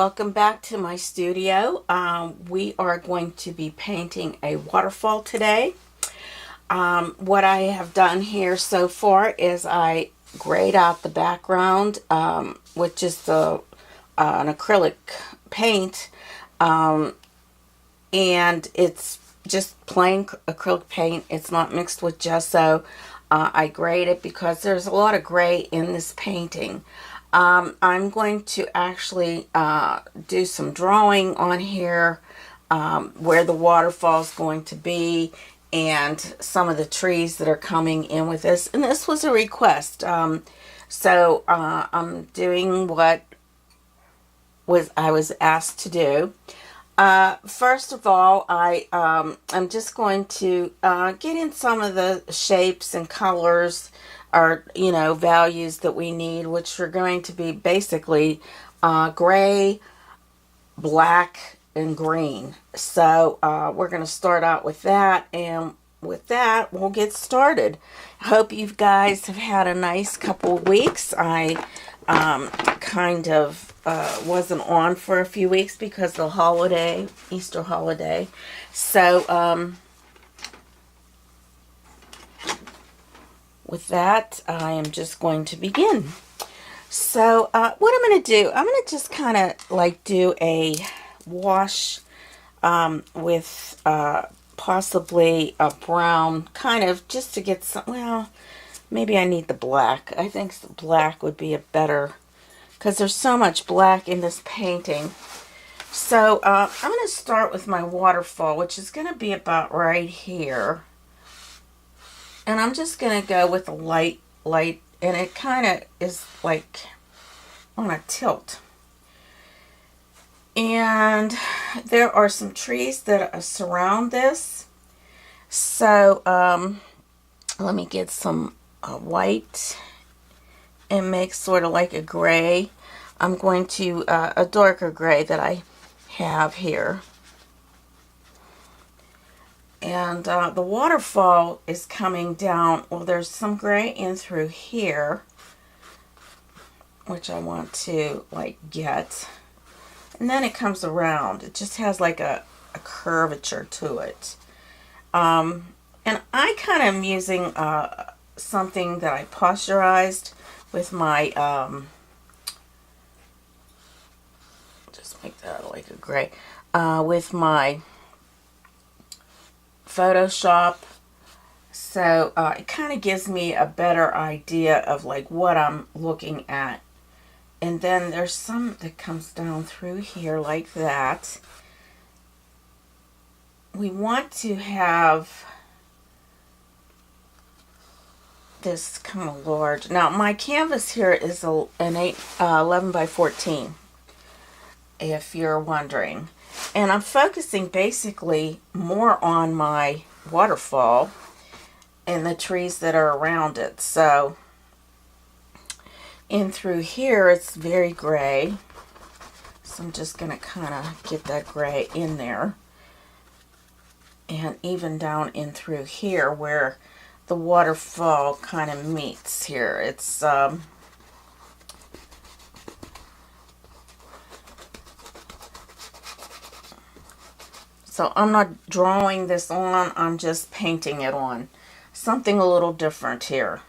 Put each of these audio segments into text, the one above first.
welcome back to my studio. We are going to be painting a waterfall today. What I have done here so far is I grayed out the background, which is an acrylic paint, and it's just plain acrylic paint. It's not mixed with gesso. I grayed it because there's a lot of gray in this painting. I'm going to actually do some drawing on here where the waterfall is going to be and some of the trees that are coming in with this. And this was a request. So I'm doing what I was asked to do. First of all, I'm just going to get in some of the shapes and colors or, values that we need, which are going to be basically gray, black, and green. So we're going to start out with that, and with that, we'll get started. I hope you guys have had a nice couple of weeks. I kind of wasn't on for a few weeks because of the holiday, Easter holiday. So with that, I am just going to begin. So what I'm going to do, I'm going to just kind of like do a wash with possibly a brown, kind of just to get some, well, maybe I need the black. I think the black would be a better, because there's so much black in this painting. So I'm going to start with my waterfall, which is going to be about right here. And I'm just going to go with a light, and it kind of is like on a tilt. And there are some trees that surround this. So let me get some white and make sort of like a gray. I'm going to, a darker gray that I have here. And the waterfall is coming down. Well, there's some gray in through here, which I want to like get. And then it comes around. It just has like a curvature to it. And I kind of am using something that I posturized with my, just make that like a gray, with my Photoshop. So it kind of gives me a better idea of like what I'm looking at. And then there's some that comes down through here like that. We want to have this kind of large. Now my canvas here is an 11 by 14, if you're wondering. And I'm focusing basically more on my waterfall and the trees that are around it. So in through here, it's very gray. So I'm just going to kind of get that gray in there. And even down in through here where the waterfall kind of meets here. It's so I'm not drawing this on, I'm just painting it on. Something a little different here.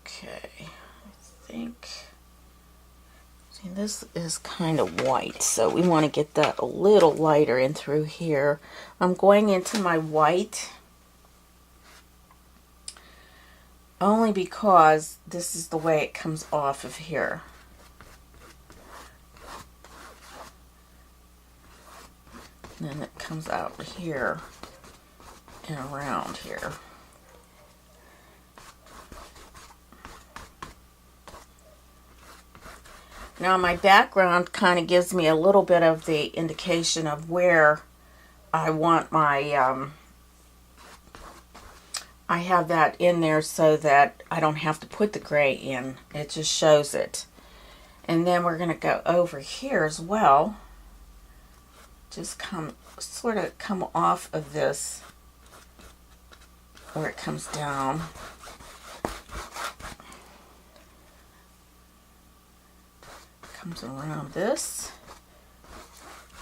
Okay, I think, see, this is kind of white, so we want to get that a little lighter in through here. I'm going into my white only because this is the way it comes off of here. And then it comes out here and around here. Now my background kind of gives me a little bit of the indication of where I want my, I have that in there so that I don't have to put the gray in. It just shows it. And then we're going to go over here as well. Just sort of come off of this where it comes down. comes around this.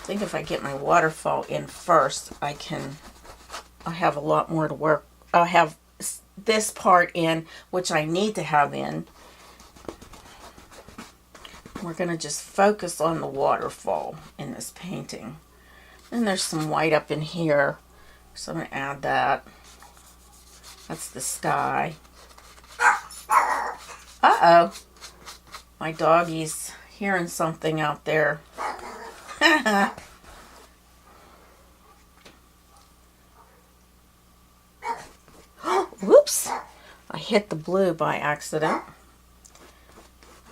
I think if I get my waterfall in first, I have a lot more to work. I'll have this part in, which I need to have in. We're going to just focus on the waterfall in this painting. And there's some white up in here, so I'm going to add that. That's the sky. Uh-oh. My doggy's hearing something out there. Whoops. I hit the blue by accident.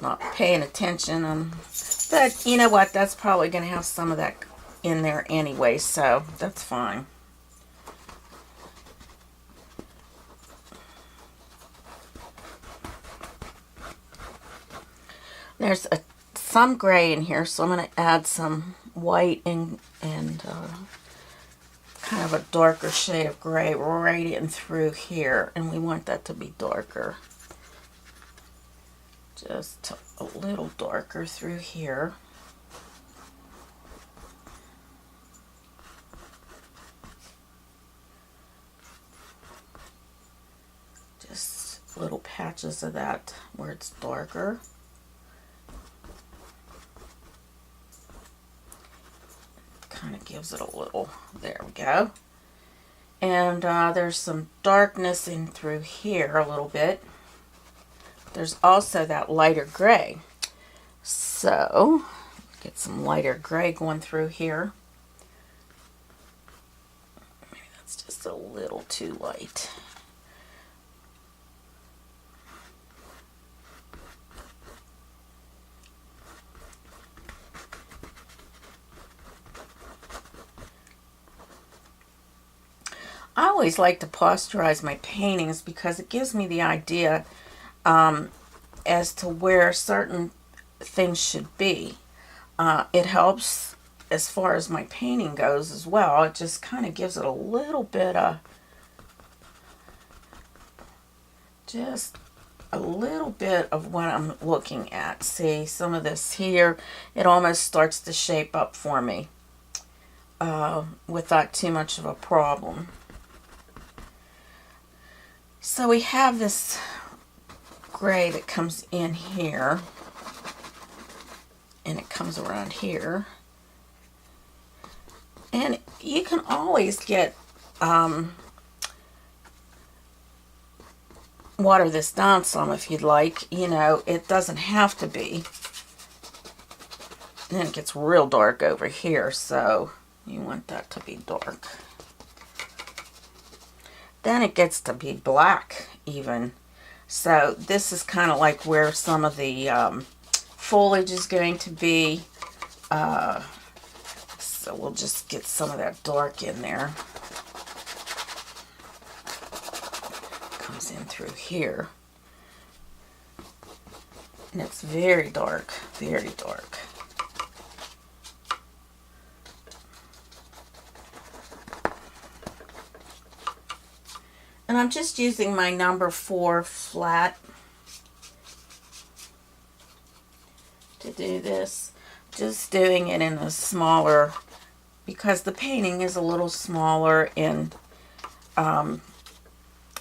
Not paying attention. But you know what? That's probably going to have some of that in there anyway, so that's fine. There's some gray in here, so I'm going to add some white and kind of a darker shade of gray right in through here, and we want that to be darker. Just a little darker through here. Just little patches of that where it's darker. Kind of gives it a little, there we go. And there's some darkness in through here a little bit. There's also that lighter gray. So, get some lighter gray going through here. Maybe that's just a little too light. I always like to posterize my paintings because it gives me the idea as to where certain things should be. It helps as far as my painting goes as well. It just kind of gives it a little bit of, just a little bit of what I'm looking at. See, some of this here, it almost starts to shape up for me without too much of a problem. So we have this gray that comes in here, and it comes around here. And you can always get, water this down some if you'd like. You know, it doesn't have to be. And then it gets real dark over here, so you want that to be dark. Then it gets to be black even. So this is kind of like where some of the foliage is going to be. So we'll just get some of that dark in there. Comes in through here. And it's very dark, very dark. And I'm just using my number 4 flat to do this. Just doing it in a smaller, because the painting is a little smaller, and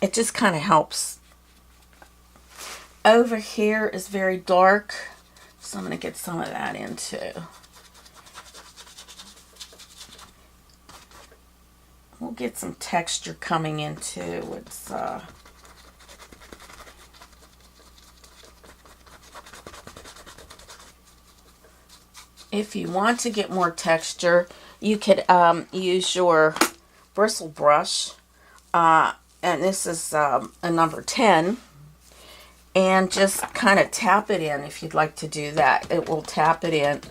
it just kind of helps. Over here is very dark, so I'm going to get some of that in too. We'll get some texture coming into it's if you want to get more texture, you could use your bristle brush, and this is a number 10, and just kind of tap it in if you'd like to do that. It will tap it in,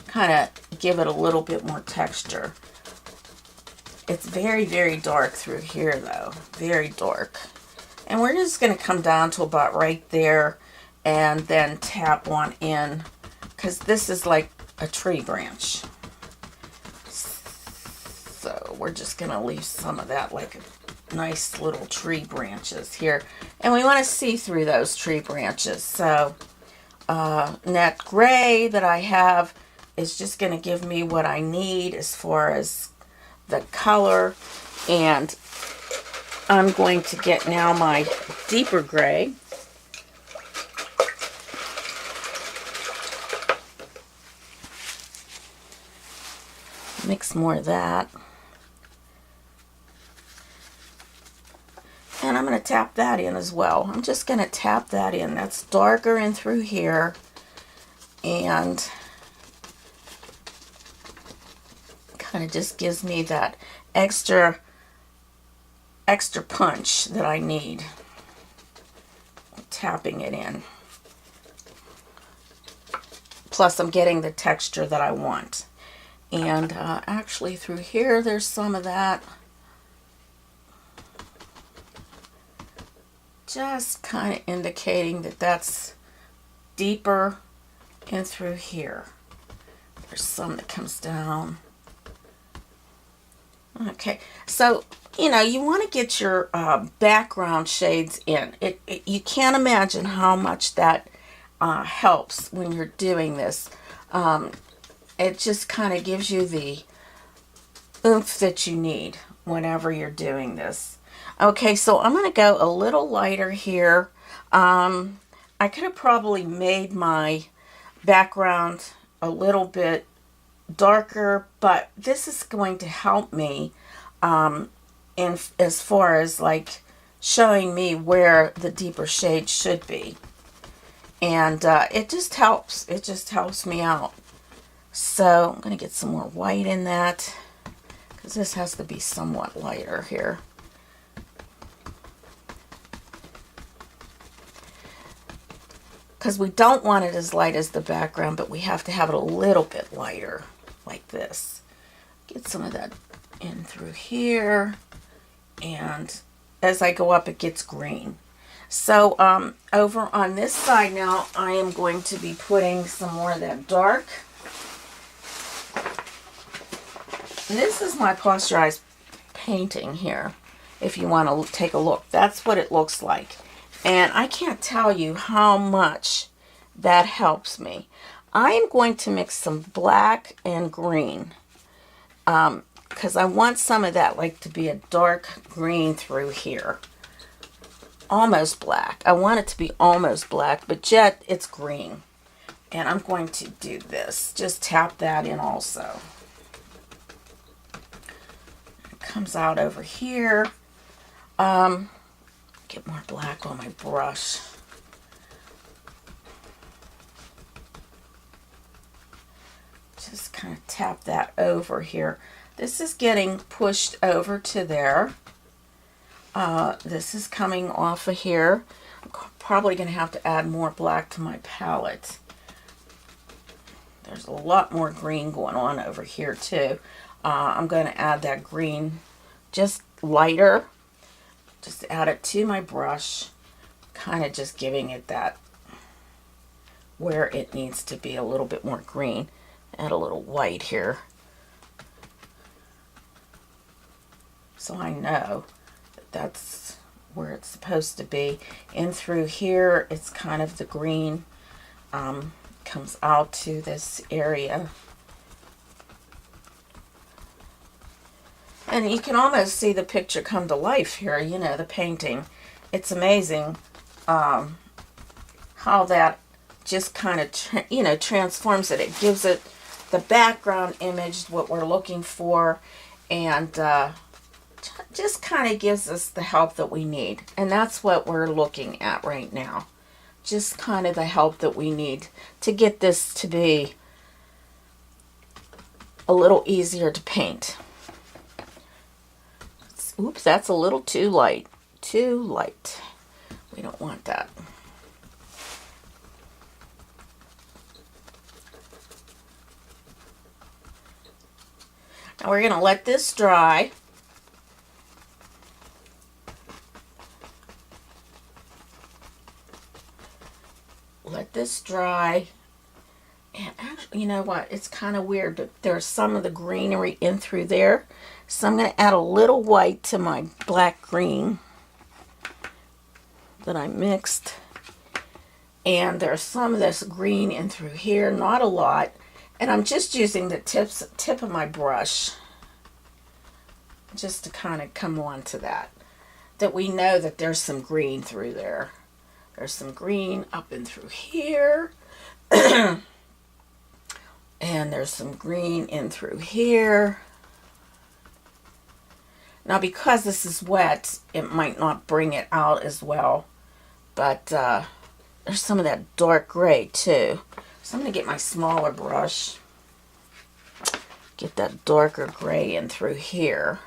kind of give it a little bit more texture. It's very, very dark through here though, very dark. And we're just going to come down to about right there and then tap one in, because this is like a tree branch. So we're just going to leave some of that, like nice little tree branches here. And we want to see through those tree branches. So net gray that I have is just going to give me what I need as far as the color. And I'm going to get now my deeper gray. Mix more of that. And I'm going to tap that in as well. I'm just going to tap that in. That's darker in through here. And kind of just gives me that extra punch that I need. Tapping it in. Plus I'm getting the texture that I want. And actually through here there's some of that. Just kind of indicating that that's deeper in through here. There's some that comes down. Okay, so you know, you want to get your background shades in. You can't imagine how much that helps when you're doing this. It just kind of gives you the oomph that you need whenever you're doing this. Okay, so I'm going to go a little lighter here. I could have probably made my background a little bit darker, but this is going to help me in as far as like showing me where the deeper shade should be. And it just helps. It just helps me out. So I'm going to get some more white in that because this has to be somewhat lighter here. Because we don't want it as light as the background, but we have to have it a little bit lighter, like this. Get some of that in through here, and as I go up, it gets green. So over on this side now, I am going to be putting some more of that dark. And this is my posterized painting here, if you want to take a look. That's what it looks like. And I can't tell you how much that helps me. I am going to mix some black and green because I want some of that like to be a dark green through here. Almost black. I want it to be almost black, but yet it's green. And I'm going to do this. Just tap that in also. It comes out over here. Get more black on my brush. Just kind of tap that over here. This is getting pushed over to there. This is coming off of here. I'm probably going to have to add more black to my palette. There's a lot more green going on over here too. I'm going to add that green just lighter. Just add it to my brush, kind of just giving it that where it needs to be a little bit more green. Add a little white here. So I know that that's where it's supposed to be. In through here, it's kind of the green comes out to this area. And you can almost see the picture come to life here, you know, the painting. It's amazing how that just kind of, you know, transforms it. It gives it the background image, what we're looking for, and just kind of gives us the help that we need. And that's what we're looking at right now. Just kind of the help that we need to get this to be a little easier to paint. Oops, that's a little too light. Too light. We don't want that. Now we're going to let this dry. Let this dry. And actually, you know what? It's kind of weird, but there's some of the greenery in through there. So I'm going to add a little white to my black green that I mixed. And there's some of this green in through here, not a lot. And I'm just using the tip of my brush just to kind of come on to that we know that there's some green through there. There's some green up and through here. And there's some green in through here. Now, because this is wet, it might not bring it out as well. But there's some of that dark gray too. So I'm going to get my smaller brush. Get that darker gray in through here.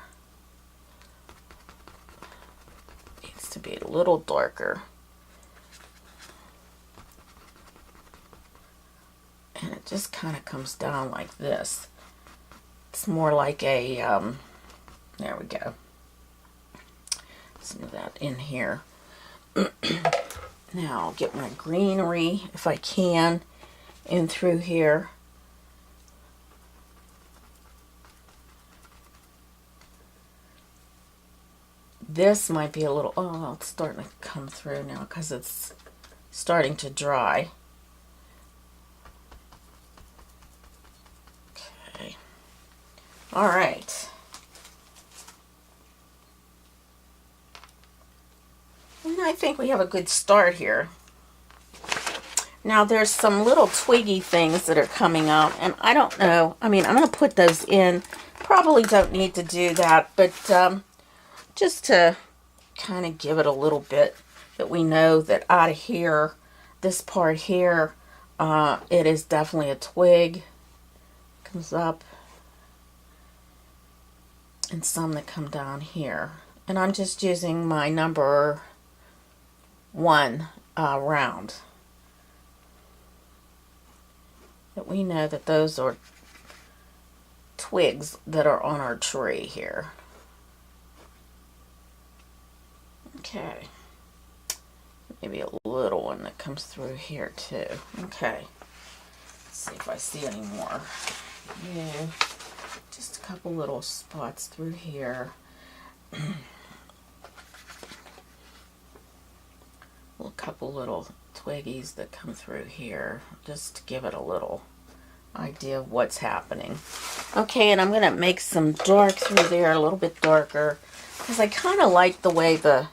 Needs to be a little darker. And it just kind of comes down like this. It's more like a, there we go. Some of that in here. Now I'll get my greenery, if I can, in through here. This might be a little, oh, it's starting to come through now because it's starting to dry. Okay. All right. And I think we have a good start here. Now there's some little twiggy things that are coming out, and I don't know. I mean, I'm going to put those in. Probably don't need to do that, but just to kind of give it a little bit that we know that out of here, this part here, it is definitely a twig. Comes up. And some that come down here. And I'm just using my number 1 round. That we know that those are twigs that are on our tree here. Okay. Maybe a little one that comes through here too. Okay. Let's see if I see any more. Yeah. Just a couple little spots through here. A couple little twiggies that come through here, just to give it a little idea of what's happening. Okay, and I'm going to make some dark through there, a little bit darker, because I kind of like the way the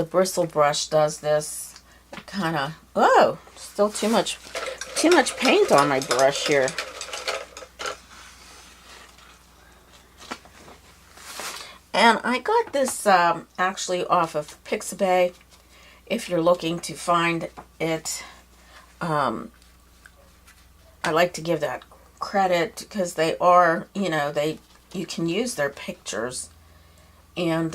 bristle brush does this. It kind of, oh, still too much paint on my brush here. And I got this actually off of Pixabay. If you're looking to find it, I like to give that credit because they are, you know, you can use their pictures, and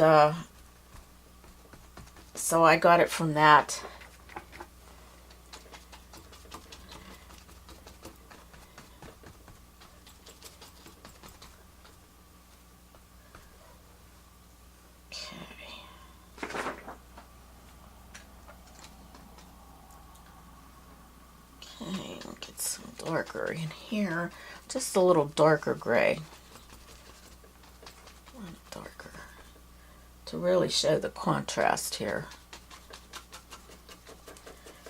so I got it from that. Darker in here, just a little darker gray, a little darker, to really show the contrast here.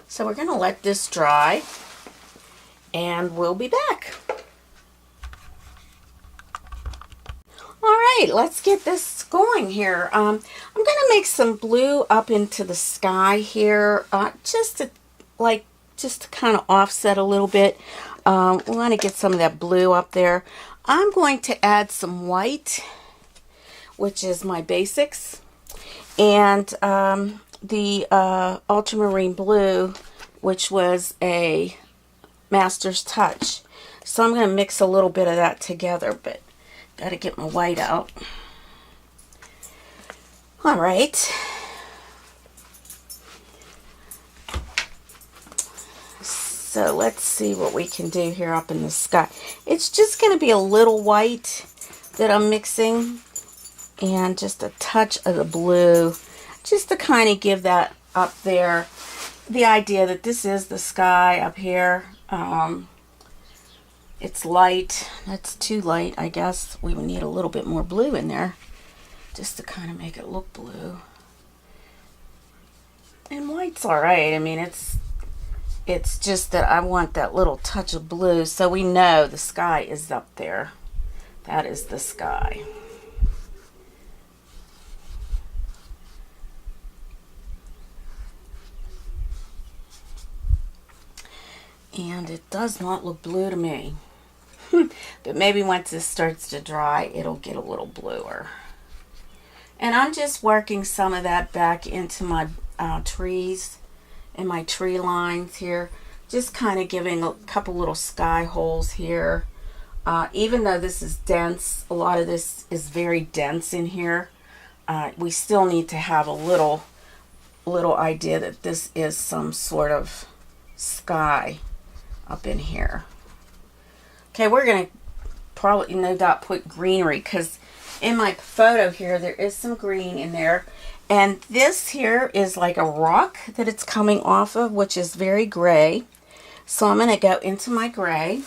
So we're going to let this dry, and we'll be back. All right, let's get this going here. I'm going to make some blue up into the sky here, just to kind of offset a little bit. We want to get some of that blue up there. I'm going to add some white, which is my basics, and the ultramarine blue, which was a master's touch. So I'm going to mix a little bit of that together, but got to get my white out. All right. So let's see what we can do here up in the sky. It's just going to be a little white that I'm mixing, and just a touch of the blue, just to kind of give that up there the idea that this is the sky up here. It's light. That's too light, I guess. We would need a little bit more blue in there just to kind of make it look blue. And white's all right. I mean, it's It's just that I want that little touch of blue so we know the sky is up there. That is the sky. And it does not look blue to me. But maybe once this starts to dry, it'll get a little bluer. And I'm just working some of that back into my trees and my tree lines here. Just kind of giving a couple little sky holes here. Even though this is dense, a lot of this is very dense in here. We still need to have a little idea that this is some sort of sky up in here. Okay, we're going to probably no doubt put greenery because in my photo here there is some green in there. And this here is like a rock that it's coming off of, which is very gray. So I'm going to go into my gray.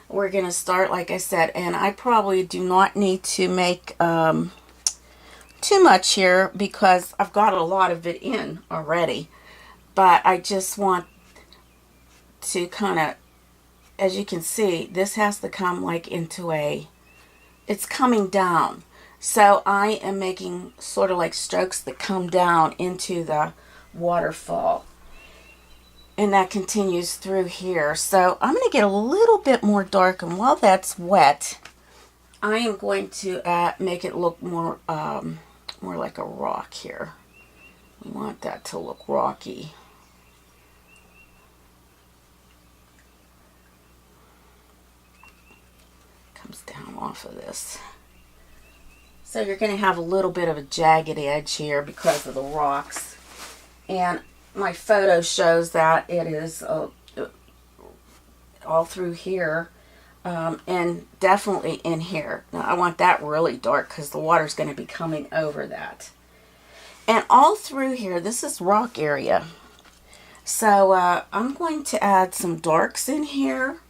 We're going to start, like I said, and I probably do not need to make too much here because I've got a lot of it in already. But I just want to kind of, as you can see, this has to come like into it's coming down. So I am making sort of like strokes that come down into the waterfall. And that continues through here. So I'm going to get a little bit more dark, and while that's wet, I am going to make it look more like a rock here. We want that to look rocky. Comes down off of this. So you're going to have a little bit of a jagged edge here because of the rocks. And my photo shows that it is all through here and definitely in here. Now I want that really dark because the water's going to be coming over that. And all through here, this is rock area. So I'm going to add some darks in here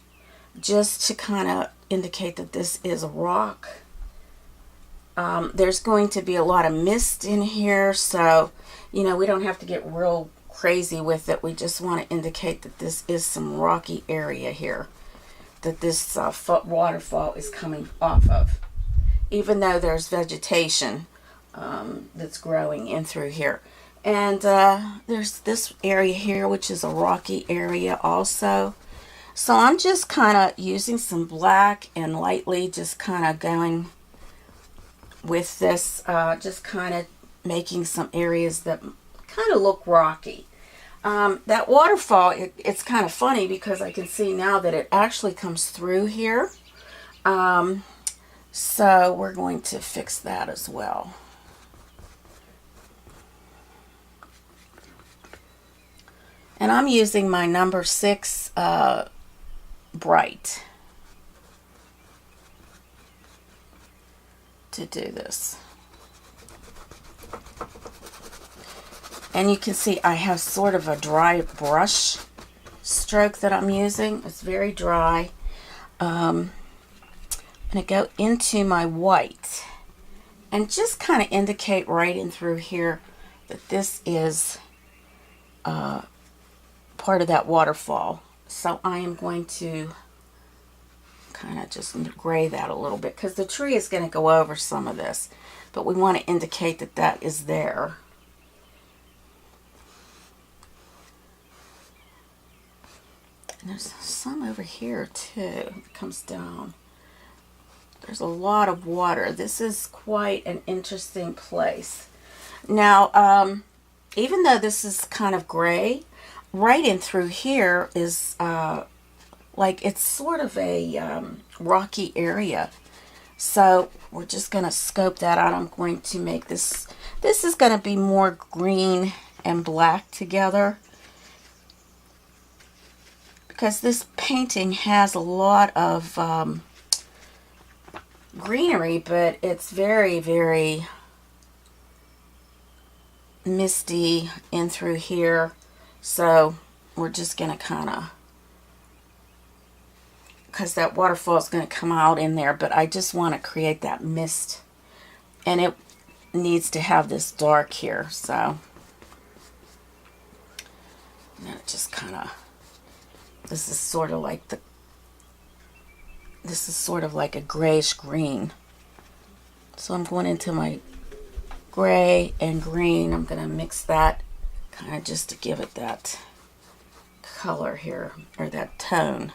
just to kind of indicate that this is a rock. There's going to be a lot of mist in here, so you know we don't have to get real crazy with it. We just want to indicate that this is some rocky area here that this waterfall is coming off of, even though there's vegetation that's growing in through here. And there's this area here which is a rocky area also. So I'm just kind of using some black and lightly just kind of going with this, just kind of making some areas that kind of look rocky. That waterfall, it's kind of funny because I can see now that it actually comes through here. So we're going to fix that as well. And I'm using my number 6 bright to do this. And you can see I have sort of a dry brush stroke that I'm using. It's very dry. I'm going to go into my white and just kind of indicate right in through here that this is part of that waterfall. So I am going to kind of just gray that a little bit because the tree is going to go over some of this, but we want to indicate that that is there. And there's some over here too. It comes down. There's a lot of water. This is quite an interesting place. Now, even though this is kind of gray, right in through here is like it's sort of a rocky area. So we're just going to scope that out. I'm going to make this is going to be more green and black together, because this painting has a lot of greenery, but it's very, very misty in through here. So we're just going to kind of, because that waterfall is going to come out in there, but I just want to create that mist, and it needs to have this dark here. So I'm going to just kind of This is sort of like a grayish green. So I'm going into my gray and green. I'm going to mix that kind of just to give it that color here, or that tone.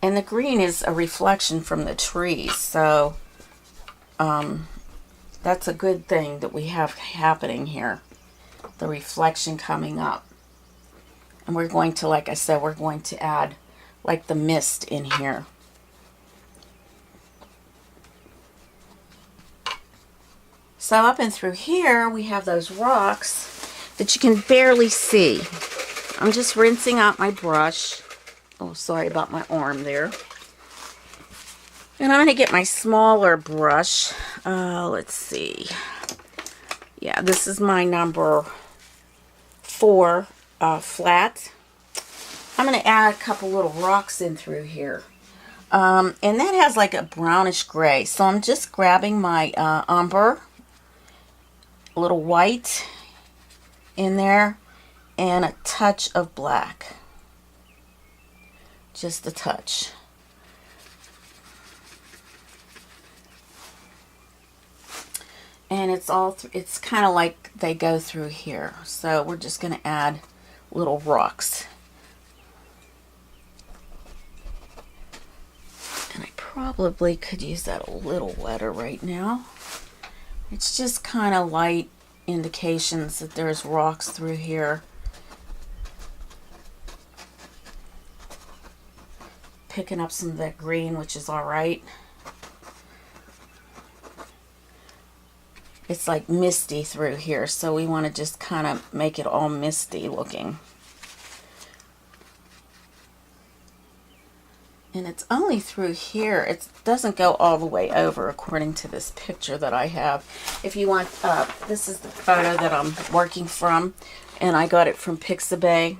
And the green is a reflection from the trees, so that's a good thing that we have happening here. The reflection coming up. And we're going to, like I said, we're going to add like the mist in here. So up and through here, we have those rocks that you can barely see. I'm just rinsing out my brush. Oh, sorry about my arm there. And I'm going to get my smaller brush. Let's see. Yeah, this is my number 4 flat. I'm going to add a couple little rocks in through here. And that has like a brownish gray. So I'm just grabbing my umber, a little white in there, and a touch of black. Just a touch. And it's it's kind of like they go through here. So we're just going to add little rocks. And I probably could use that a little wetter right now. It's just kind of light indications that there's rocks through here. Picking up some of that green, which is all right. It's like misty through here, so we want to just kind of make it all misty looking. And it's only through here. It doesn't go all the way over according to this picture that I have. If you want, this is the photo that I'm working from, and I got it from Pixabay.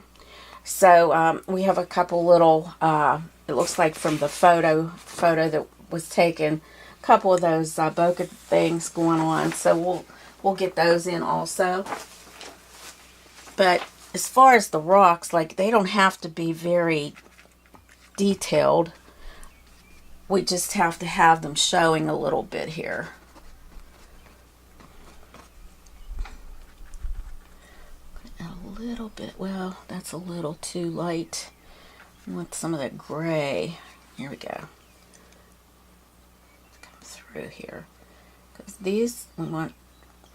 So we have a couple little, it looks like from the photo that was taken, a couple of those bokeh things going on. So we'll get those in also. But as far as the rocks, like, they don't have to be very detailed. We just have to have them showing a little bit here. A little bit, well, that's a little too light. I want some of that gray. Here we go. Come through here. Because these, we want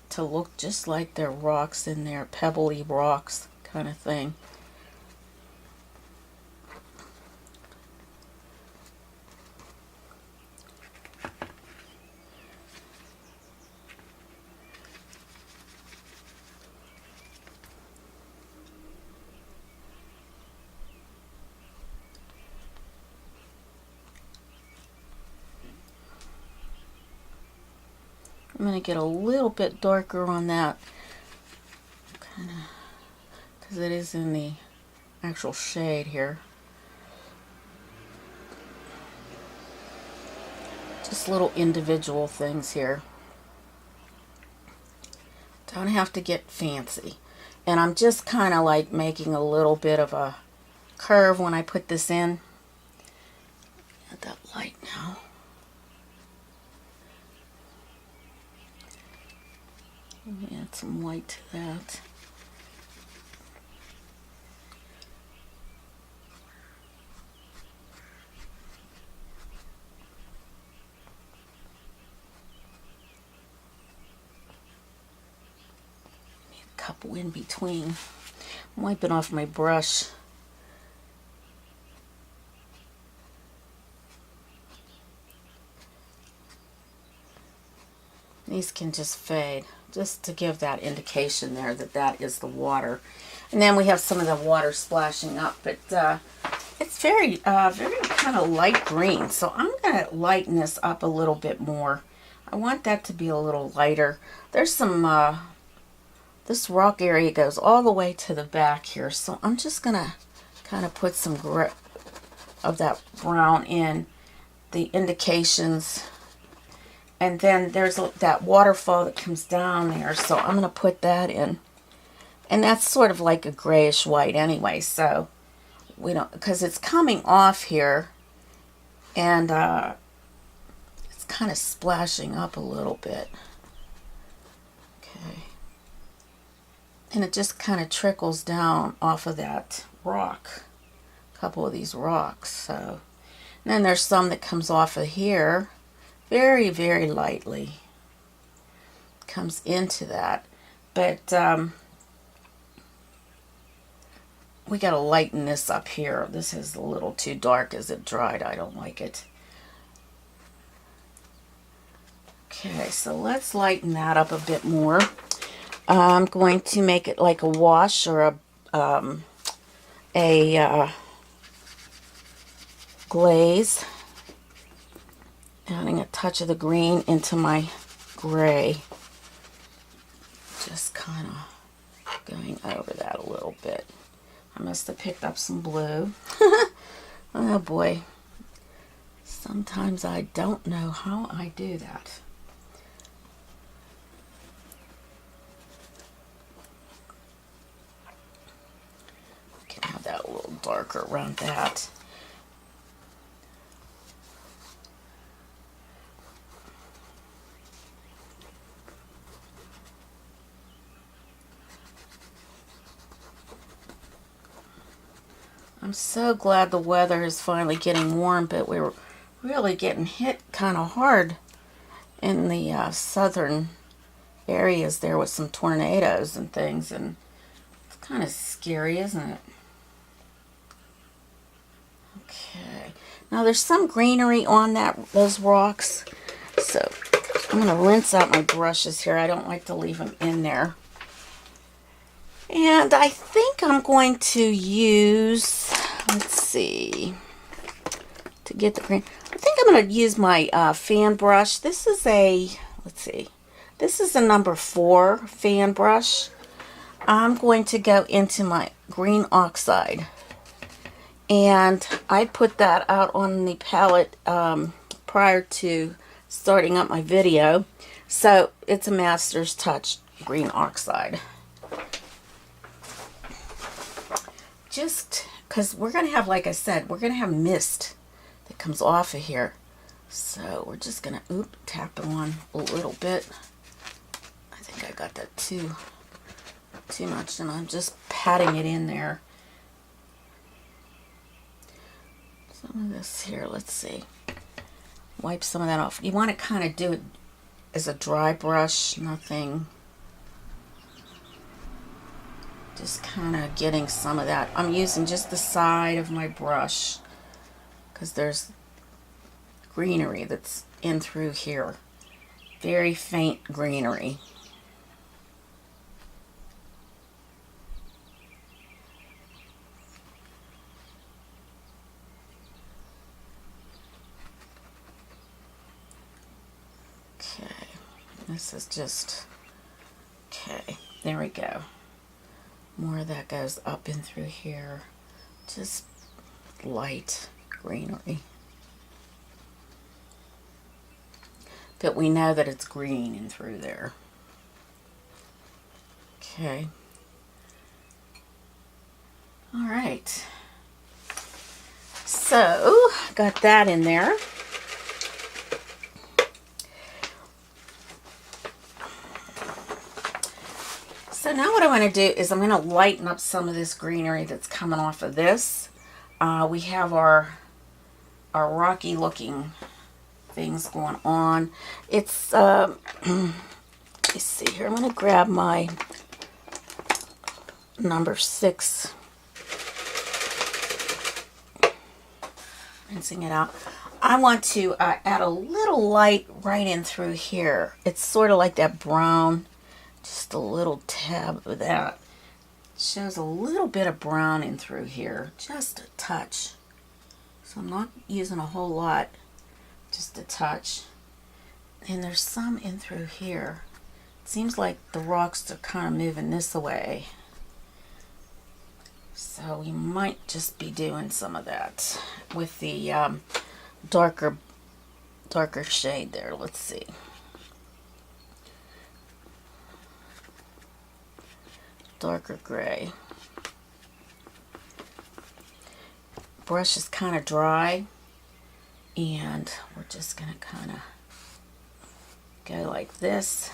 to look just like they're rocks in there, pebbly rocks kind of thing. I'm going to get a little bit darker on that, kind of, because it is in the actual shade here. Just little individual things here. Don't have to get fancy. And I'm just kind of like making a little bit of a curve when I put this in. Add that light now. Add some white to that. Need a couple in between. I'm wiping off my brush. These can just fade, just to give that indication there that that is the water. And then we have some of the water splashing up, but it's very kind of light green. So I'm going to lighten this up a little bit more. I want that to be a little lighter. There's some, this rock area goes all the way to the back here. So I'm just going to kind of put some of that brown in the indications. And then there's that waterfall that comes down there, so I'm going to put that in. And that's sort of like a grayish white anyway, so we don't, because it's coming off here, and it's kind of splashing up a little bit. Okay. And it just kind of trickles down off of that rock, a couple of these rocks. So, and then there's some that comes off of here, very, very lightly. Comes into that, but we got to lighten this up here. This is a little too dark as it dried. I don't like it. Okay, so let's lighten that up a bit more. I'm going to make it like a wash or a glaze. Adding a touch of the green into my gray. Just kind of going over that a little bit. I must have picked up some blue. Oh boy. Sometimes I don't know how I do that. I can have that a little darker around that. I'm so glad the weather is finally getting warm, but we were really getting hit kind of hard in the southern areas there with some tornadoes and things, and it's kind of scary, isn't it? Okay, now there's some greenery on those rocks, so I'm going to rinse out my brushes here. I don't like to leave them in there. And I think I'm going to use, let's see, to get the green, I think I'm going to use my fan brush. This is a, let's see, this is a number 4 fan brush. I'm going to go into my green oxide. And I put that out on the palette prior to starting up my video. So it's a Master's Touch green oxide. Just because we're going to have, like I said, we're going to have mist that comes off of here. So we're just going to, tap it on a little bit. I think I got that too much, and I'm just patting it in there. Some of this here, let's see. Wipe some of that off. You want to kind of do it as a dry brush, nothing. Just kind of getting some of that. I'm using just the side of my brush because there's greenery that's in through here. Very faint greenery. Okay, this is just, okay, there we go. More of that goes up in through here. Just light greenery. But we know that it's green in through there. Okay. All right. So, got that in there. So now what I want to do is I'm going to lighten up some of this greenery that's coming off of this. We have our rocky looking things going on. It's, let's see here, I'm going to grab my number 6. Rinsing it out. I want to add a little light right in through here. It's sort of like that brown. Just a little tab of that. Shows a little bit of brown in through here. Just a touch. So I'm not using a whole lot. Just a touch. And there's some in through here. It seems like the rocks are kind of moving this way. So we might just be doing some of that with the darker shade there. Let's see. Darker gray. Brush is kind of dry, and we're just going to kind of go like this.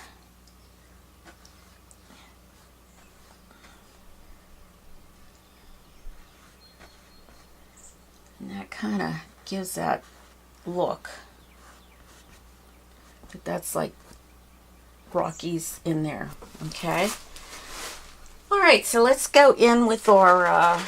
And that kind of gives that look. But that's like Rockies in there, okay? All right, so let's go in with our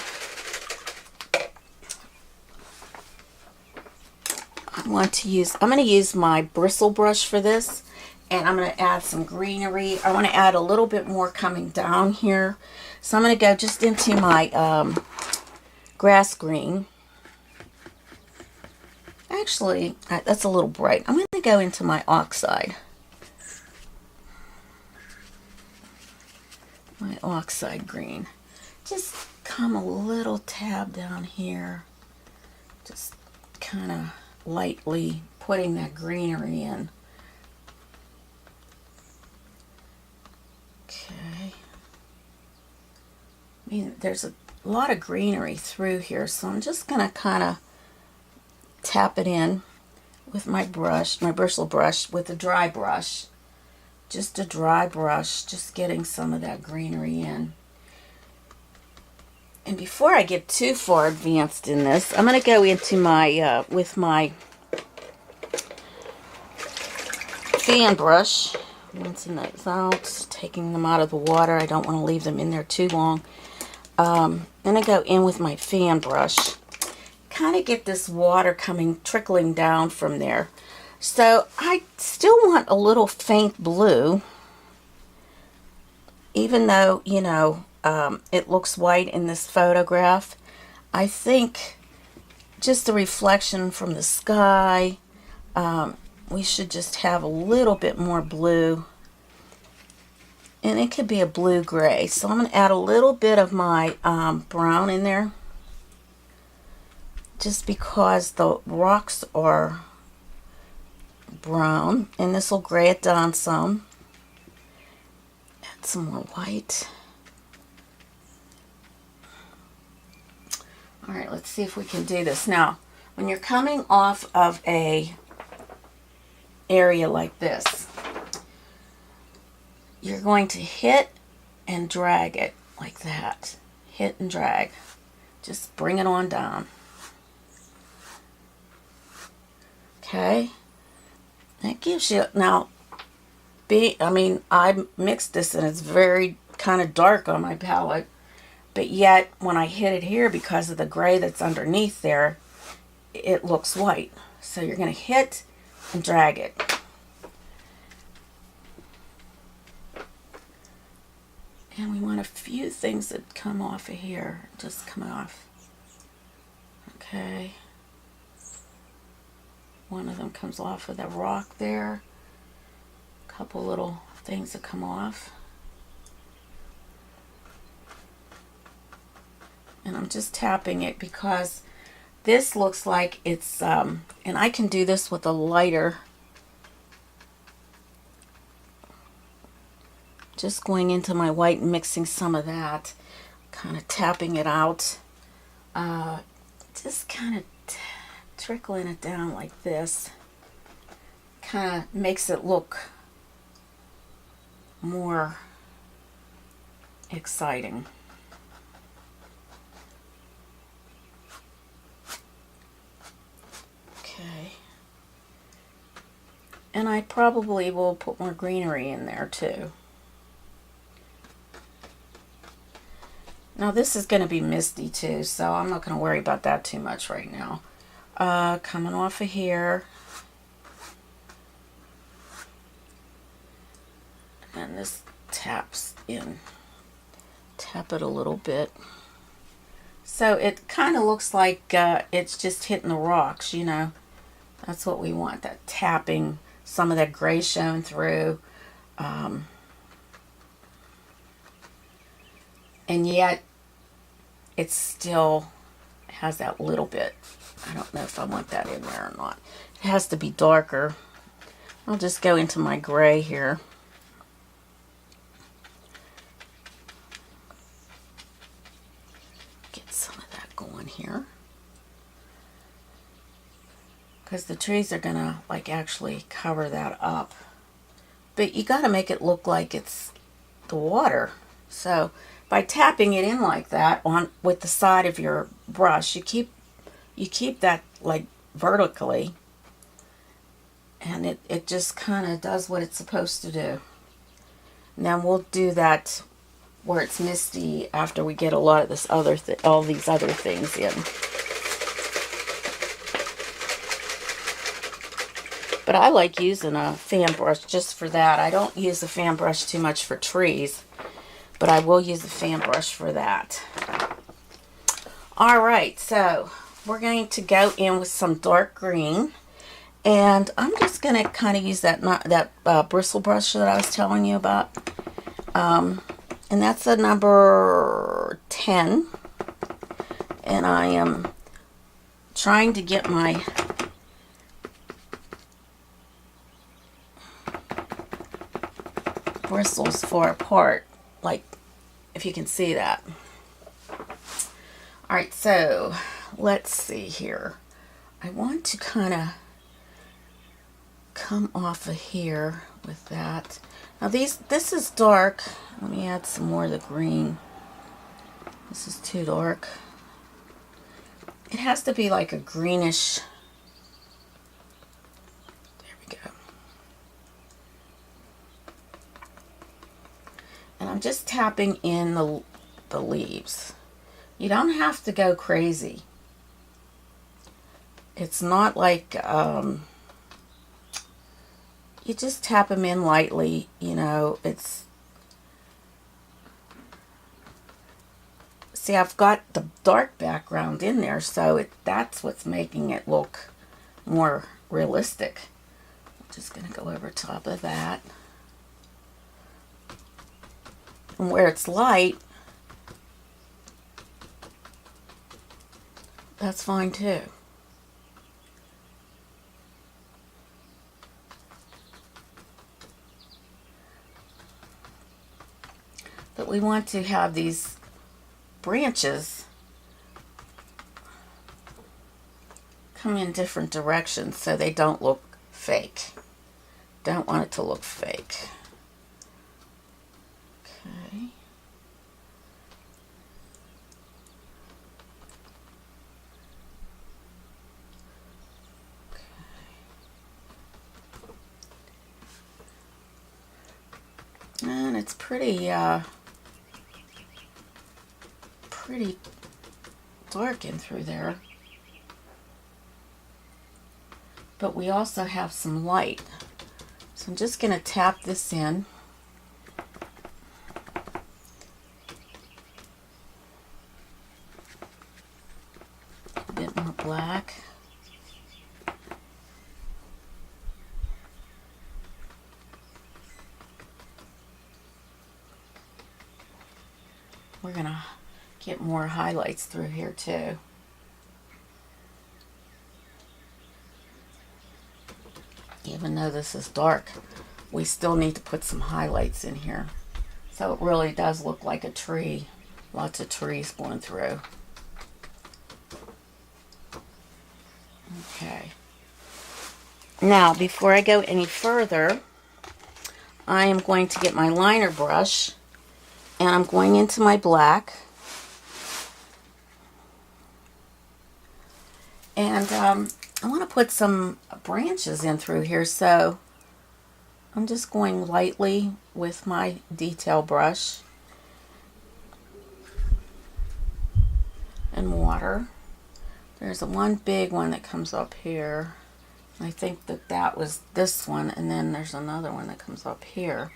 I'm going to use my bristle brush for this, and I'm going to add some greenery. I want to add a little bit more coming down here. So I'm going to go just into my grass green. Actually, that's a little bright. I'm going to go into my oxide. My oxide green. Just come a little tab down here. Just kind of lightly putting that greenery in. Okay. I mean, there's a lot of greenery through here, so I'm just going to kind of tap it in with my brush, my bristle brush, with a dry brush. Just a dry brush, just getting some of that greenery in. And before I get too far advanced in this, I'm going to go into my, with my fan brush, rinsing those out, taking them out of the water. I don't want to leave them in there too long. Then I go in with my fan brush, kind of get this water trickling down from there. So I still want a little faint blue, even though, you know, it looks white in this photograph. I think just the reflection from the sky, we should just have a little bit more blue. And it could be a blue-gray. So I'm going to add a little bit of my brown in there, just because the rocks are brown. And this will gray it down some. Add some more white. All right, let's see if we can do this. Now, when you're coming off of a area like this, you're going to hit and drag it like that. Hit and drag. Just bring it on down. Okay. That gives you, now, I mixed this and it's very kind of dark on my palette. But yet, when I hit it here, because of the gray that's underneath there, it looks white. So you're going to hit and drag it. And we want a few things that come off of here. Just come off. Okay. One of them comes off of that rock there. A couple little things that come off. And I'm just tapping it because this looks like it's, and I can do this with a lighter. Just going into my white and mixing some of that, kind of tapping it out. Just kind of trickling it down like this. Kind of makes it look more exciting. Okay. And I probably will put more greenery in there too. Now this is going to be misty too, so I'm not going to worry about that too much right now. Coming off of here. And this taps in. Tap it a little bit. So it kind of looks like it's just hitting the rocks, you know. That's what we want, that tapping, some of that gray showing through. And yet, it still has that little bit. I don't know if I want that in there or not. It has to be darker. I'll just go into my gray here. Get some of that going here. Because the trees are gonna like actually cover that up. But you gotta make it look like it's the water. So by tapping it in like that on with the side of your brush, you keep that like vertically, and it just kind of does what it's supposed to do. Now we'll do that where it's misty after we get a lot of this other all these other things in. But I like using a fan brush just for that. I don't use a fan brush too much for trees, but I will use a fan brush for that. All right, so we're going to go in with some dark green, and I'm just going to kind of use that bristle brush that I was telling you about, and that's a number 10, and I am trying to get my bristles far apart, like if you can see that. All right, so let's see here. I want to kind of come off of here with that. Now this is dark. Let me add some more of the green. This is too dark. It has to be like a greenish. There we go. And I'm just tapping in the leaves. You don't have to go crazy. It's not like, you just tap them in lightly, you know, see, I've got the dark background in there, so that's what's making it look more realistic. I'm just going to go over top of that. And where it's light, that's fine too. But we want to have these branches come in different directions so they don't look fake. Don't want it to look fake. Okay. And it's pretty dark in through there. But we also have some light. So I'm just going to tap this in. A bit more black. We're going to get more highlights through here too. Even though this is dark, we still need to put some highlights in here. So it really does look like a tree. Lots of trees going through. Okay. Now, before I go any further, I am going to get my liner brush, and I'm going into my black. And I want to put some branches in through here, so I'm just going lightly with my detail brush and water. There's one big one that comes up here. I think that was this one, and then there's another one that comes up here.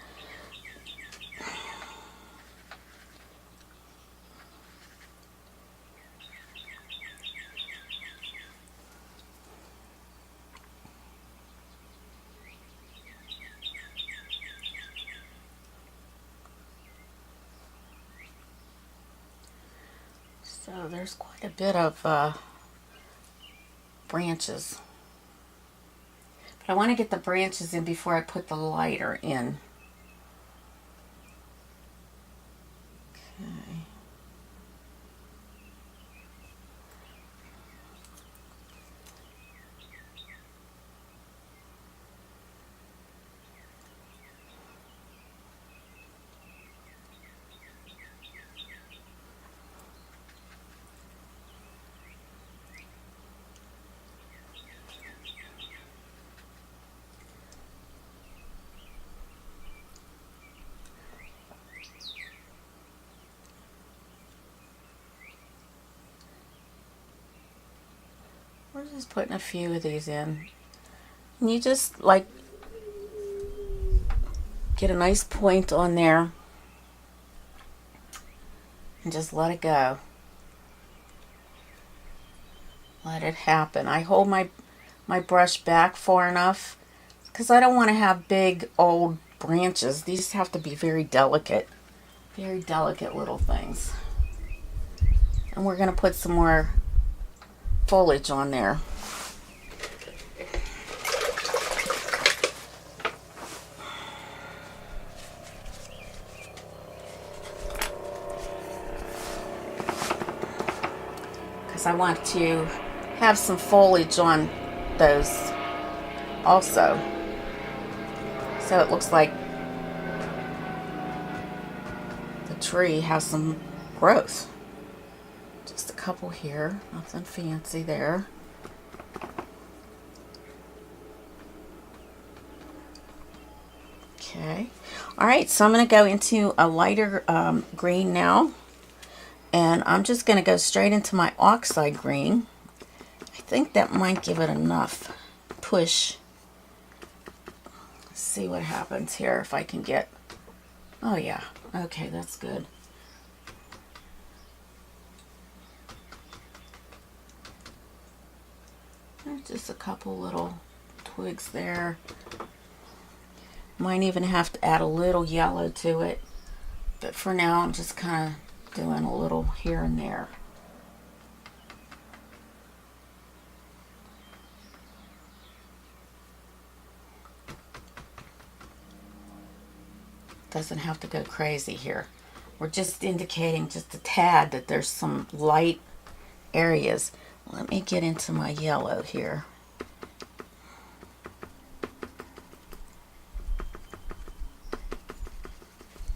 So there's quite a bit of branches. But I want to get the branches in before I put the lighter in. Okay. We're just putting a few of these in. And you just like get a nice point on there and just let it go. Let it happen. I hold my brush back far enough because I don't want to have big old branches. These have to be very delicate little things. And we're going to put some more foliage on there. Because I want to have some foliage on those also. So it looks like the tree has some growth. Just a couple here, nothing fancy there. Okay, all right, so I'm going to go into a lighter green now, and I'm just going to go straight into my oxide green. I think that might give it enough push. Let's see what happens here if I can get, oh yeah, okay, that's good. Just a couple little twigs there. Might even have to add a little yellow to it, but for now I'm just kind of doing a little here and there. Doesn't have to go crazy here. We're just indicating just a tad that there's some light areas. Let me get into my yellow here.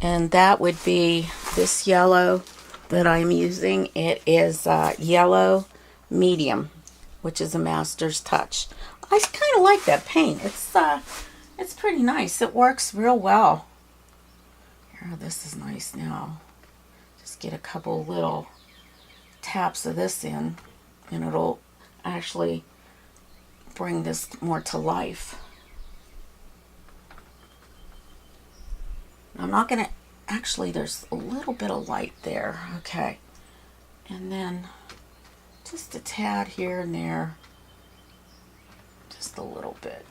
And that would be this yellow that I'm using. It is yellow medium, which is a master's touch. I kind of like that paint. It's pretty nice. It works real well. Here, this is nice now. Just get a couple little taps of this in, and it'll actually bring this more to life. I'm not going to, actually there's a little bit of light there, okay. And then just a tad here and there, just a little bit.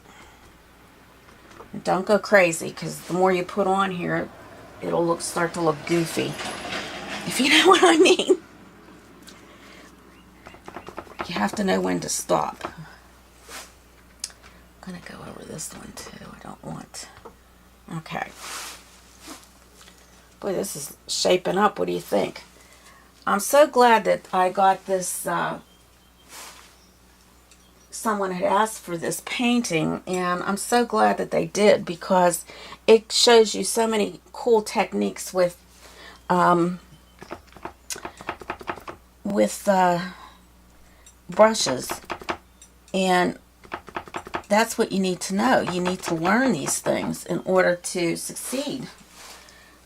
And don't go crazy, because the more you put on here, it'll start to look goofy, if you know what I mean. You have to know when to stop. I'm going to go over this one too. I don't want... Okay. Boy, this is shaping up. What do you think? I'm so glad that I got this... someone had asked for this painting, and I'm so glad that they did, because it shows you so many cool techniques with brushes, and that's what you need to know. You need to learn these things in order to succeed.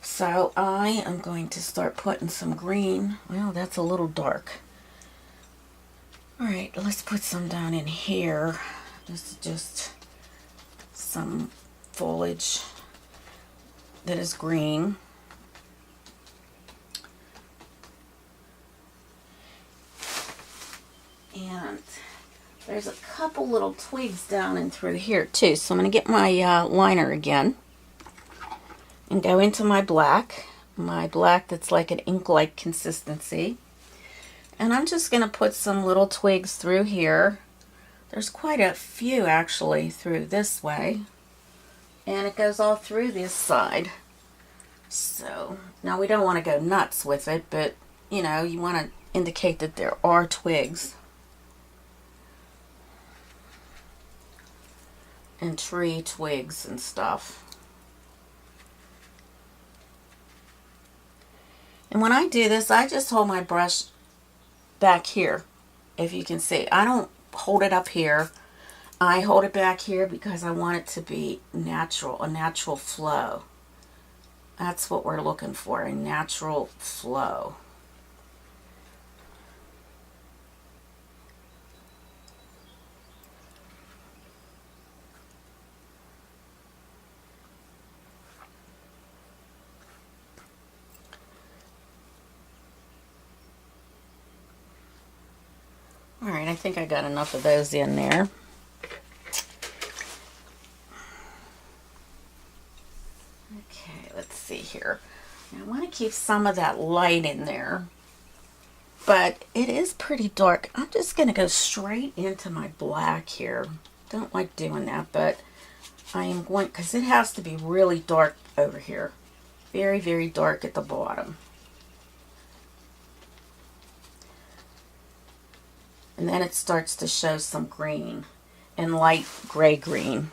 So I am going to start putting some green. Well, that's a little dark. Alright, let's put some down in here. This is just some foliage that is green. And there's a couple little twigs down and through here too. So I'm going to get my liner again and go into my black that's like an ink-like consistency. And I'm just going to put some little twigs through here. There's quite a few actually through this way. And it goes all through this side. So, now we don't want to go nuts with it, but you know, you want to indicate that there are twigs. And tree twigs and stuff. And when I do this, I just hold my brush back here, if you can see. I don't hold it up here. I hold it back here because I want it to be natural, a natural flow. That's what we're looking for, a natural flow. All right, I think I got enough of those in there. Okay, let's see here. Now, I want to keep some of that light in there, but it is pretty dark. I'm just going to go straight into my black here. Don't like doing that, but I am going, because it has to be really dark over here. Very, very dark at the bottom. And then it starts to show some green and light gray green.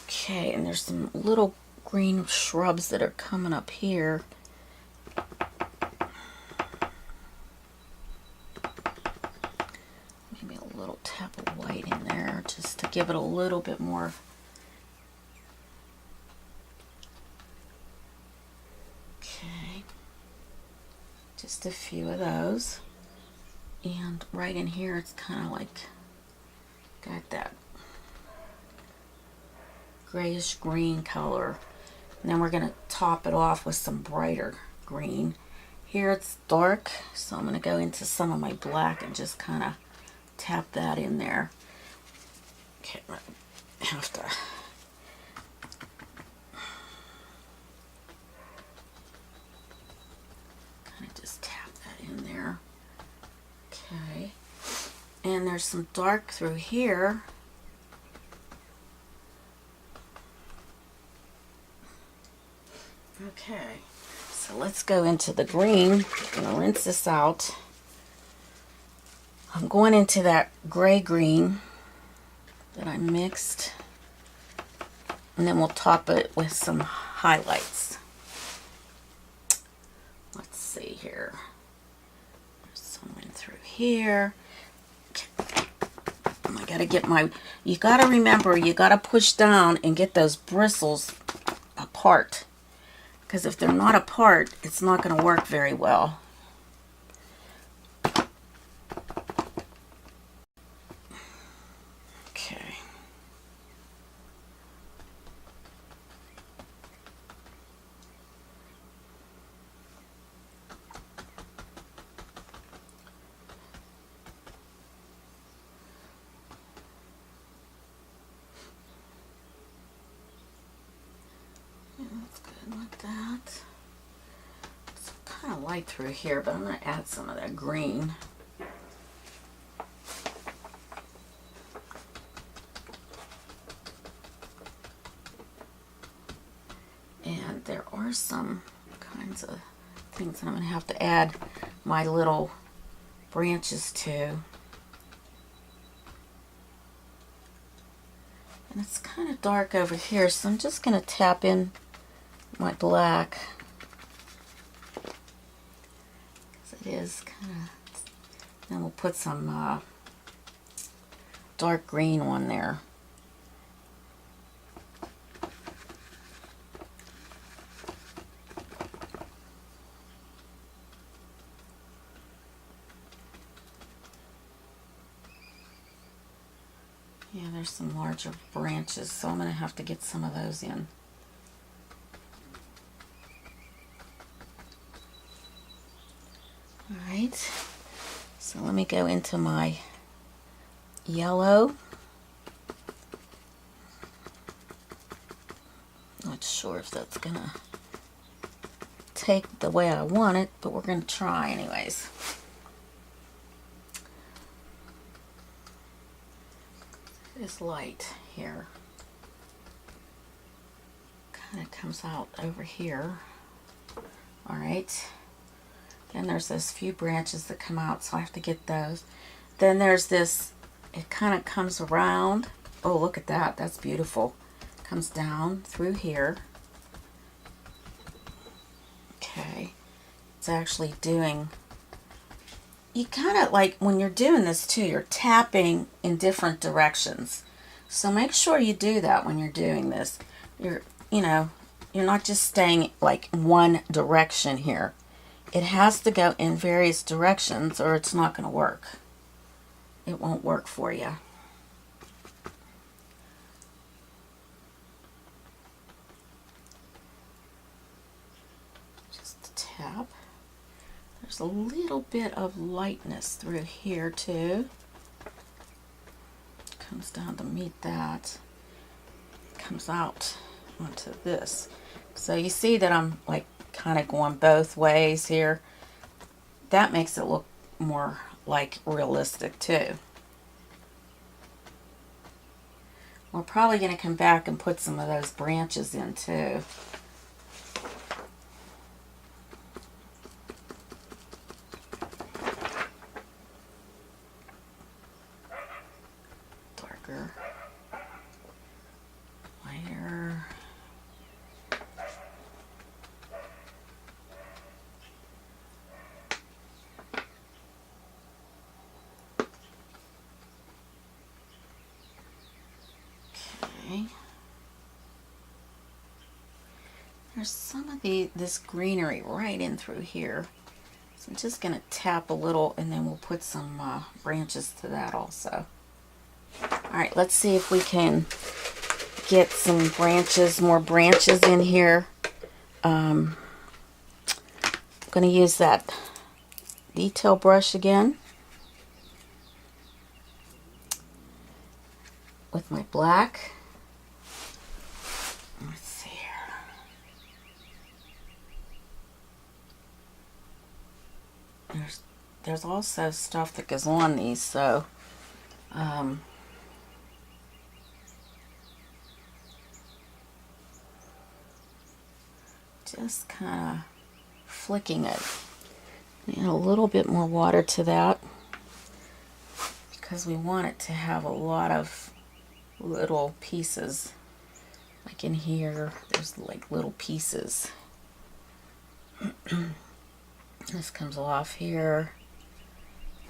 Okay, and there's some little green shrubs that are coming up here. Maybe a little tap of white in there just to give it a little bit more. Okay. Just a few of those. And right in here it's kind of like got that grayish green color. And then we're going to top it off with some brighter green. Here it's dark, so I'm going to go into some of my black and just kind of tap that in there. Okay, I have to kind of just tap that in there. Okay, and there's some dark through here. Okay, so let's go into the green. I'm going to rinse this out. I'm going into that gray green that I mixed, and then we'll top it with some highlights. Let's see here. There's some in through here. Okay. I gotta get my, you gotta remember, you gotta push down and get those bristles apart. Because if they're not apart, it's not going to work very well. Okay. That's good like that. It's kind of light through here, but I'm going to add some of that green. And there are some kinds of things that I'm going to have to add my little branches to. And it's kind of dark over here, so I'm just going to tap in my black. Because it is kind of, then we'll put some dark green on there. Yeah, there's some larger branches, so I'm going to have to get some of those in. Alright, so let me go into my yellow. Not sure if that's going to take the way I want it, but we're going to try anyways. This light here kind of comes out over here. All right. Then there's those few branches that come out, so I have to get those. Then there's this, it kind of comes around. Oh, look at that. That's beautiful. Comes down through here. Okay. It's actually doing, you kind of like, when you're doing this too, you're tapping in different directions. So make sure you do that when you're doing this. You're not just staying like one direction here. It has to go in various directions or it's not going to work. It won't work for you. Just a tap. There's a little bit of lightness through here too. Comes down to meet that. Comes out onto this. So you see that I'm like kind of going both ways here. That makes it look more like realistic too. We're probably going to come back and put some of those branches in too. Darker, lighter. There's some of this greenery right in through here. So I'm just going to tap a little and then we'll put some branches to that also. Alright, let's see if we can get some branches, more branches in here. I'm going to use that detail brush again with my black. Let's see here. There's also stuff that goes on these, so just kind of flicking it. Add a little bit more water to that because we want it to have a lot of little pieces. Like in here, there's like little pieces. This comes off here.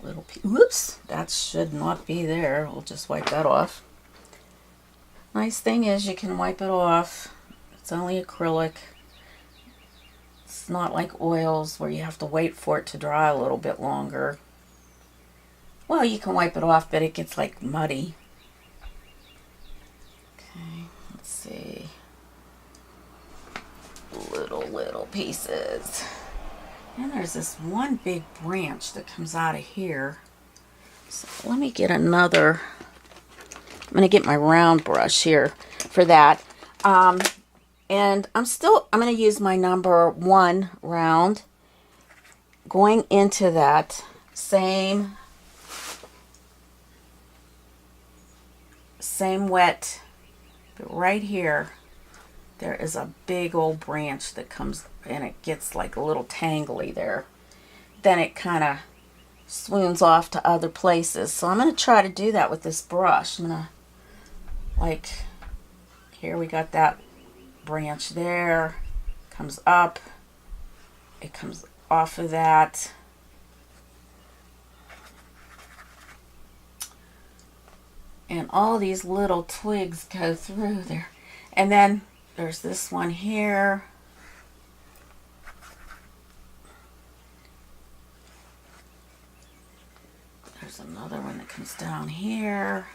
Little whoops, that should not be there. We'll just wipe that off. Nice thing is you can wipe it off. It's only acrylic. It's not like oils where you have to wait for it to dry a little bit longer. Well, you can wipe it off, but it gets like muddy. Okay, let's see. Little pieces. And there's this one big branch that comes out of here. So let me get another. I'm going to get my round brush here for that. And I'm going to use my number 1 round. Going into that same wet, but right here, there is a big old branch that comes and it gets like a little tangly there. Then it kind of swoons off to other places. So I'm going to try to do that with this brush. I'm going to, like, here we got that branch there. Comes up. It comes off of that. And all these little twigs go through there. And then there's this one here. There's another one that comes down here.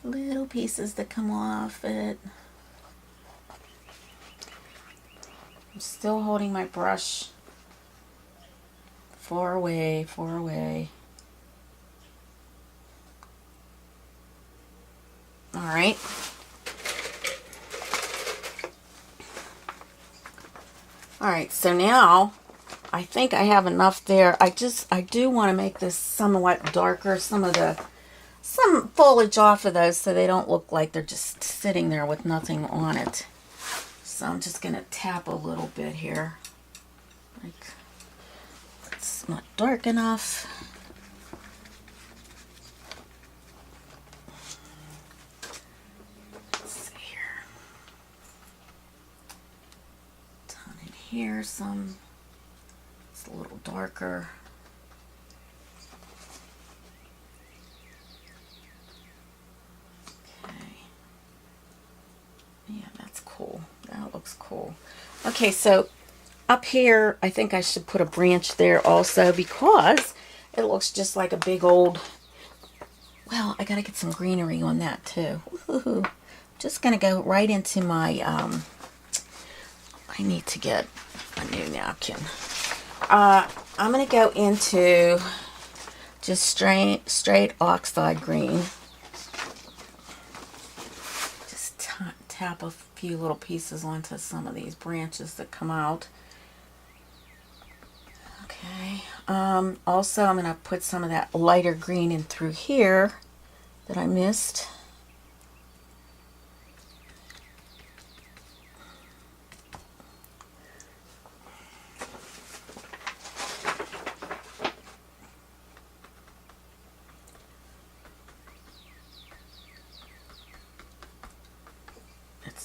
Little pieces that come off it. I'm still holding my brush far away, far away. All right. Alright, so now I think I have enough there. I do want to make this somewhat darker, some foliage off of those so they don't look like they're just sitting there with nothing on it. So I'm just going to tap a little bit here. Like, it's not dark enough. Let's see here. Down in here some. It's a little darker. Yeah, that's cool. That looks cool. Okay, so up here, I think I should put a branch there also because it looks just like a big old, well, I gotta get some greenery on that too. Woohoo. Just gonna go right into my, I need to get a new napkin. I'm gonna go into just straight oxide green. Tap a few little pieces onto some of these branches that come out. Okay. Also, I'm going to put some of that lighter green in through here that I missed.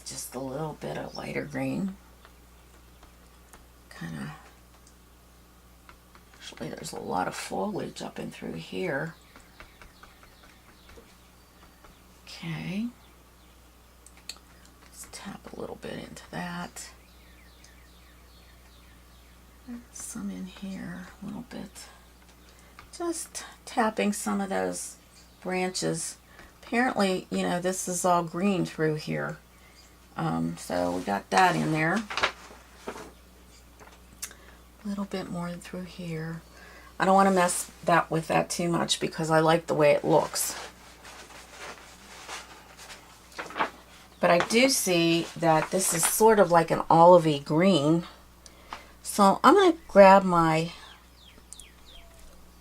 Just a little bit of lighter green. Kind of, actually there's a lot of foliage up and through here. Okay. Let's tap a little bit into that. There's some in here, a little bit. Just tapping some of those branches. Apparently, you know, this is all green through here. So we got that in there. A little bit more through here. I don't want to mess with that too much because I like the way it looks. But I do see that this is sort of like an olivey green. So I'm going to grab my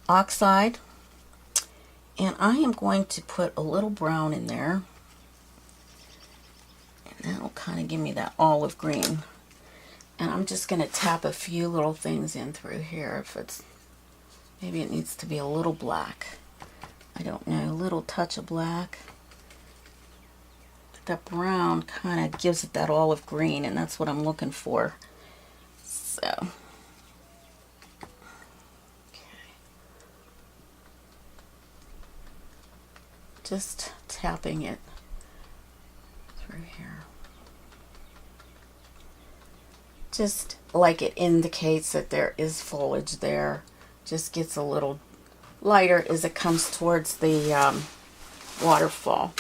oxide and I am going to put a little brown in there. That'll kind of give me that olive green. And I'm just going to tap a few little things in through here. If it's, maybe it needs to be a little black. I don't know, a little touch of black. That brown kind of gives it that olive green, and that's what I'm looking for. So, okay. Just tapping it through here. Just like it indicates that there is foliage there. Just gets a little lighter as it comes towards the waterfall.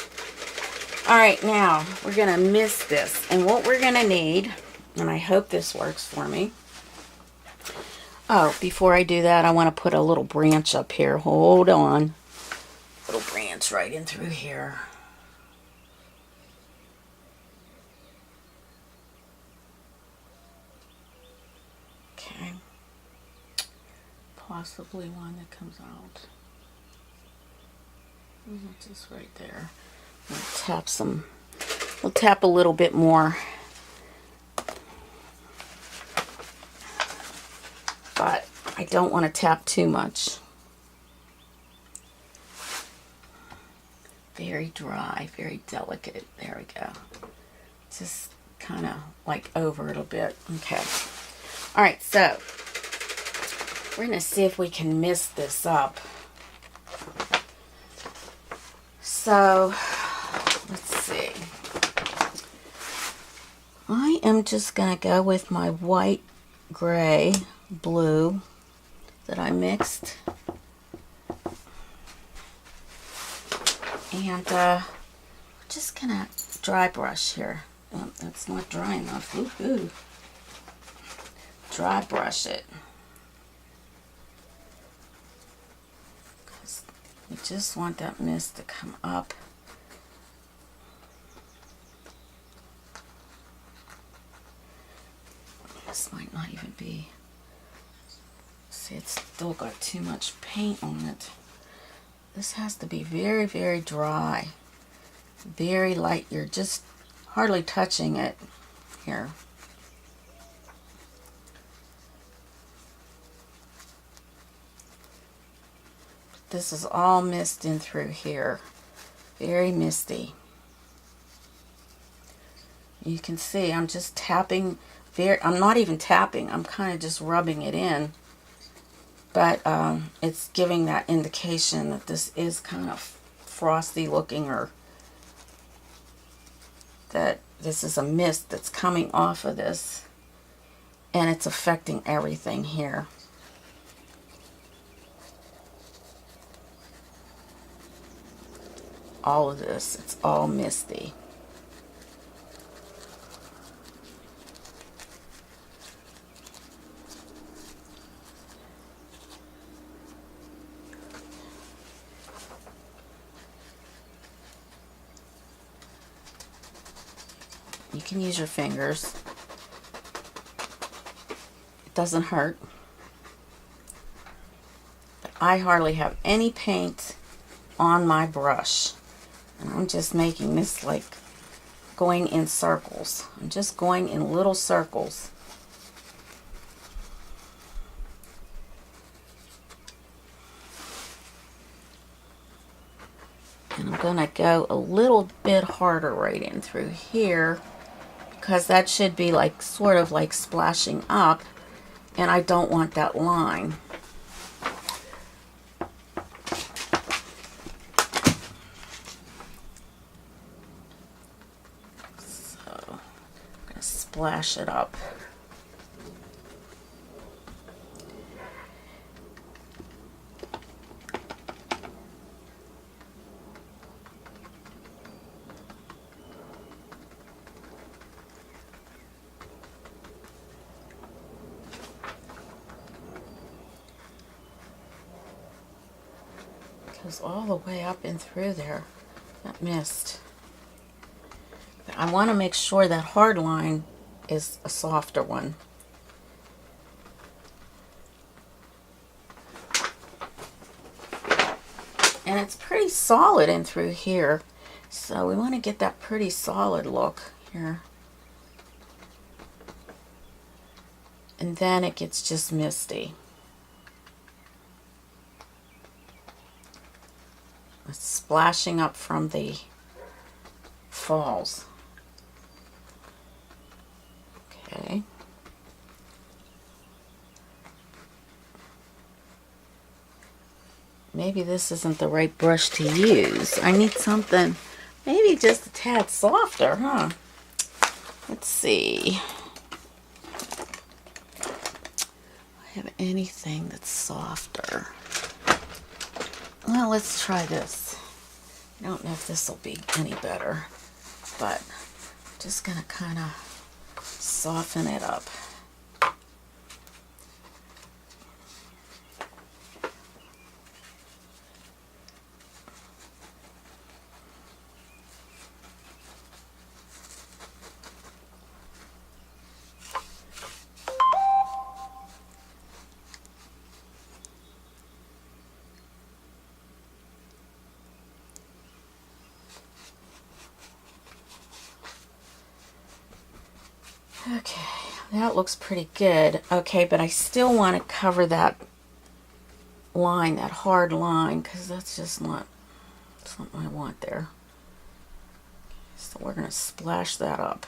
Alright, now we're going to mist this. And what we're going to need, and I hope this works for me. Oh, before I do that, I want to put a little branch up here. Hold on. Little branch right in through here. Okay. Possibly one that comes out. Just right there. We'll tap some. We'll tap a little bit more. But I don't want to tap too much. Very dry, very delicate. There we go. Just kind of like over it a bit. Okay. All right, so we're going to see if we can mist this up. So, let's see. I am just going to go with my white, gray, blue that I mixed. And just going to dry brush here. Oh, that's not dry enough. Woohoo. Dry brush it. Because we just want that mist to come up. This might not even be, see, it's still got too much paint on it. This has to be very, very dry. Very light. You're just hardly touching it here. This is all mist in through here. Very misty. You can see I'm just tapping. I'm not even tapping. I'm kind of just rubbing it in. But it's giving that indication that this is kind of frosty looking, or that this is a mist that's coming off of this. And it's affecting everything here. All of this, it's all misty. You can use your fingers. It doesn't hurt. But I hardly have any paint on my brush. And I'm just making this like going in circles. I'm just going in little circles. And I'm going to go a little bit harder right in through here, because that should be like sort of like splashing up, and I don't want that line. Splash it up. Goes all the way up and through there, that mist. But I want to make sure that hard line is a softer one. And it's pretty solid in through here, so we want to get that pretty solid look here. And then it gets just misty. It's splashing up from the falls. Okay. Maybe this isn't the right brush to use. I need something maybe just a tad softer, huh? Let's see. Do I have anything that's softer? Well, let's try this. I don't know if this will be any better, but I'm just gonna kind of soften it up. Okay, that looks pretty good. Okay, but I still want to cover that line, that hard line, because that's just not something I want there. So we're going to splash that up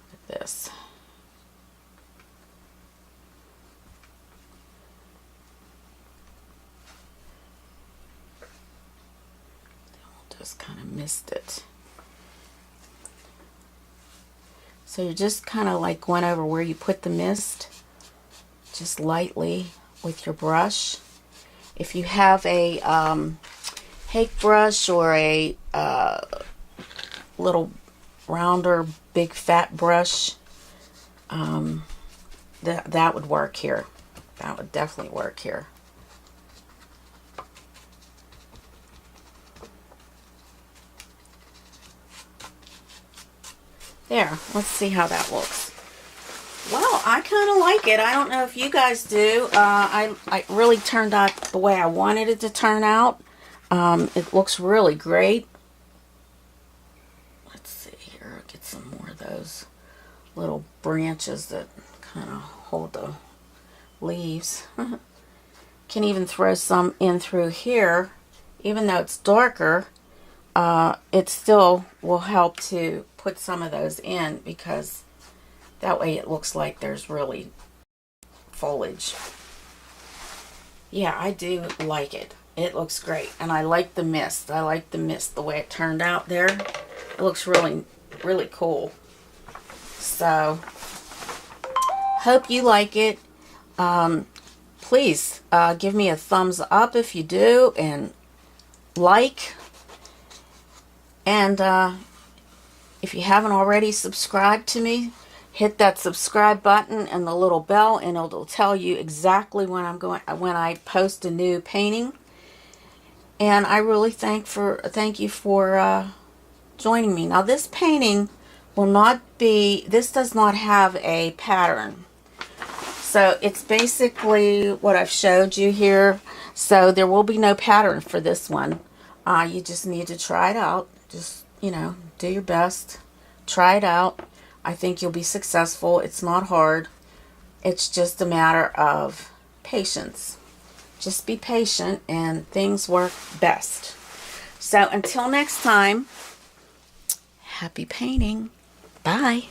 with this. Then we'll just kind of mist it. So you're just kind of like going over where you put the mist, just lightly with your brush. If you have a hake brush or a little rounder, big fat brush, that would work here. That would definitely work here. There, let's see how that looks. Well, I kind of like it. I don't know if you guys do. I really turned out the way I wanted it to turn out. It looks really great. Let's see here. I'll get some more of those little branches that kind of hold the leaves. Can even throw some in through here. Even though it's darker, it still will help to put some of those in, because that way it looks like there's really foliage. Yeah, I do like it. It looks great. And I like the mist. I like the mist, the way it turned out there. It looks really, really cool. So, hope you like it. Please give me a thumbs up if you do, and like. And if you haven't already subscribed to me, hit that subscribe button and the little bell, and it'll tell you exactly when I post a new painting. And I really thank you for joining me. Now, this painting will not be, this does not have a pattern. So it's basically what I've showed you here. So there will be no pattern for this one. You just need to try it out. Just, do your best. Try it out. I think you'll be successful. It's not hard. It's just a matter of patience. Just be patient and things work best. So until next time, happy painting. Bye.